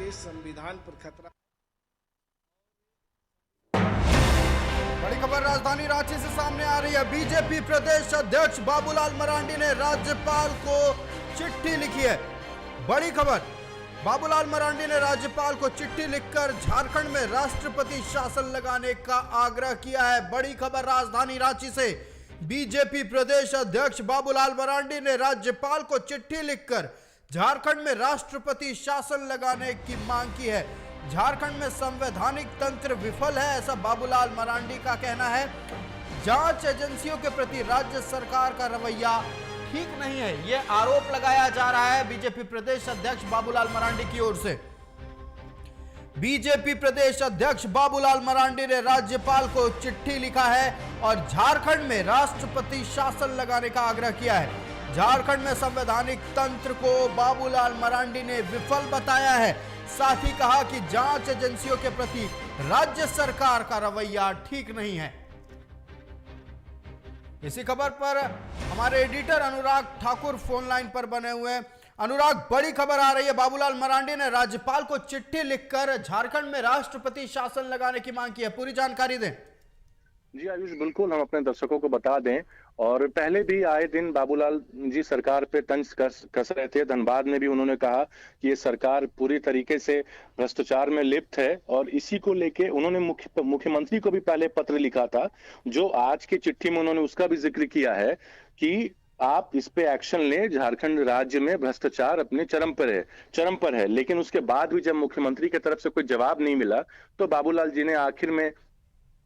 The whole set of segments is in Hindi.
के संविधान पर खतरा। बड़ी खबर राजधानी रांची से सामने आ रही है। बीजेपी प्रदेश अध्यक्ष बाबूलाल मरांडी ने राज्यपाल को चिट्ठी लिखी है। बड़ी खबर, बाबूलाल मरांडी ने राज्यपाल को चिट्ठी लिखकर झारखंड में राष्ट्रपति शासन लगाने का आग्रह किया है। बड़ी खबर राजधानी रांची से, बीजेपी प्रदेश अध्यक्ष बाबूलाल मरांडी ने राज्यपाल को चिट्ठी लिखकर झारखंड में राष्ट्रपति शासन लगाने की मांग की है। झारखंड में संवैधानिक तंत्र विफल है, ऐसा बाबूलाल मरांडी का कहना है। जांच एजेंसियों के प्रति राज्य सरकार का रवैया ठीक नहीं है, यह आरोप लगाया जा रहा है बीजेपी प्रदेश अध्यक्ष बाबूलाल मरांडी की ओर से। बीजेपी प्रदेश अध्यक्ष बाबूलाल मरांडी ने राज्यपाल को चिट्ठी लिखा है और झारखंड में राष्ट्रपति शासन लगाने का आग्रह किया है। झारखंड में संवैधानिक तंत्र को बाबूलाल मरांडी ने विफल बताया है। साथ ही कहा कि जांच एजेंसियों के प्रति राज्य सरकार का रवैया ठीक नहीं है। इसी खबर पर हमारे editor Anurag Thakur phone line पर बने हुए हैं। अनुराग, बड़ी खबर आ रही है, बाबूलाल मरांडी ने राज्यपाल को चिट्ठी लिखकर झारखंड में राष्ट्रपति शासन लगाने की मांग की है, पूरी जानकारी दें। जी आयुष, बिल्कुल हम अपने दर्शकों को बता दें, और पहले भी आए दिन बाबूलाल जी सरकार पे तंज कस रहे थे। धनबाद में भी उन्होंने कहा कि ये सरकार पूरी तरीके से भ्रष्टाचार में लिप्त है, और इसी को लेके उन्होंने मुख्यमंत्री को भी पहले पत्र लिखा था, जो आज की चिट्ठी में उन्होंने उसका भी जिक्र किया है कि आप इस पे एक्शन लें। झारखंड राज्य में भ्रष्टाचार अपने चरम पर है। लेकिन उसके बाद भी जब मुख्यमंत्री की तरफ से कोई जवाब नहीं मिला, तो बाबूलाल जी ने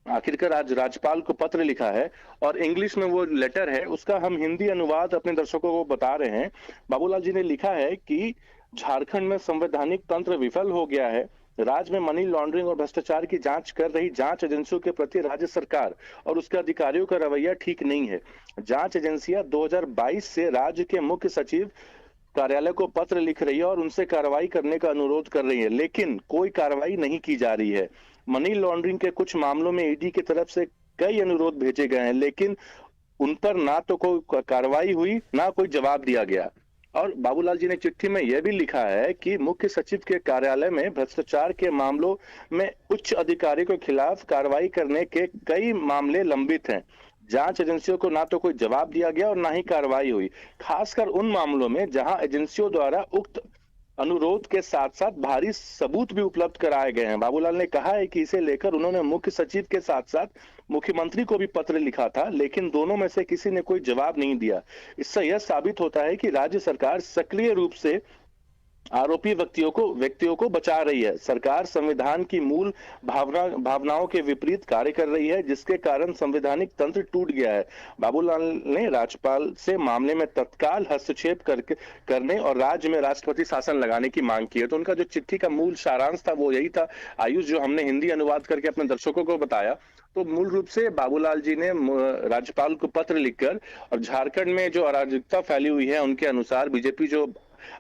आखिरकार आज राज्यपाल को पत्र लिखा है, और इंग्लिश में वो लेटर है, उसका हम हिंदी अनुवाद अपने दर्शकों को बता रहे हैं। बाबूलाल जी ने लिखा है कि झारखंड में संवैधानिक तंत्र विफल हो गया है। राज्य में मनी लॉन्ड्रिंग और भ्रष्टाचार की जांच कर रही जांच एजेंसियों के प्रति राज्य सरकार और उसके अधिकारियों का रवैया ठीक नहीं है। जांच एजेंसियां 2022 से राज्य के मुख्य सचिव कार्यालय को पत्र लिख रही है और उनसे कार्रवाई करने का अनुरोध कर रही है, लेकिन कोई कार्रवाई नहीं की जा रही है। मनी लॉन्ड्रिंग के कुछ मामलों में ईडी की तरफ से कई अनुरोध भेजे गए हैं, लेकिन उन पर ना तो कोई कार्रवाई हुई, ना कोई जवाब दिया गया। और बाबूलाल जी ने चिट्ठी में यह भी लिखा है कि मुख्य सचिव के कार्यालय में भ्रष्टाचार के मामलों में उच्च अधिकारी के खिलाफ कार्रवाई करने के कई मामले लंबित हैं। जांच एजेंसियों को ना तो कोई जवाब दिया गया और ना ही कार्रवाई हुई, खासकर उन मामलों में जहां एजेंसियों द्वारा उक्त अनुरोध के साथ साथ भारी सबूत भी उपलब्ध कराए गए हैं। बाबूलाल ने कहा है कि इसे लेकर उन्होंने मुख्य सचिव के साथ साथ मुख्यमंत्री को भी पत्र लिखा था, लेकिन दोनों में से किसी ने कोई जवाब नहीं दिया। इससे यह साबित होता है कि राज्य सरकार सक्रिय रूप से आरोपी व्यक्तियों को बचा रही है। सरकार संविधान की मूल भावनाओं के विपरीत कार्य कर रही है, जिसके कारण संवैधानिक तंत्र टूट गया है। बाबूलाल ने राज्यपाल से मामले में तत्काल हस्तक्षेप करने और राज्य में राष्ट्रपति शासन लगाने की मांग की है। तो उनका जो चिट्ठी का मूल सारांश था वो यही था आयुष, जो हमने हिंदी अनुवाद करके अपने दर्शकों को बताया। तो मूल रूप से बाबूलाल जी ने राज्यपाल को पत्र लिखकर, और झारखंड में जो अराजकता फैली हुई है उनके अनुसार बीजेपी जो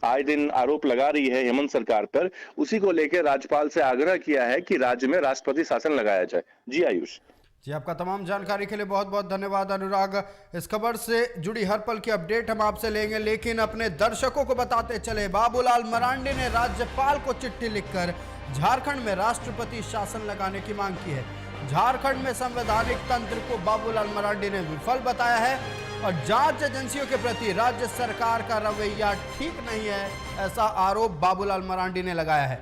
आए दिन आरोप लगा रही है हेमंत सरकार पर, उसी को लेकर राज्यपाल से आग्रह किया है कि राज्य में राष्ट्रपति शासन लगाया जाए। जी आयुष। जी, आपका तमाम जानकारी के लिए बहुत बहुत धन्यवाद अनुराग। इस खबर से जुड़ी हर पल की अपडेट हम आपसे लेंगे, लेकिन अपने दर्शकों को बताते चले, बाबूलाल मरांडी ने राज्यपाल को चिट्ठी लिखकर झारखंड में राष्ट्रपति शासन लगाने की मांग की है। झारखंड में संवैधानिक तंत्र को बाबूलाल मरांडी ने विफल बताया है और जांच एजेंसियों के प्रति राज्य सरकार का रवैया ठीक नहीं है, ऐसा आरोप बाबूलाल मरांडी ने लगाया है।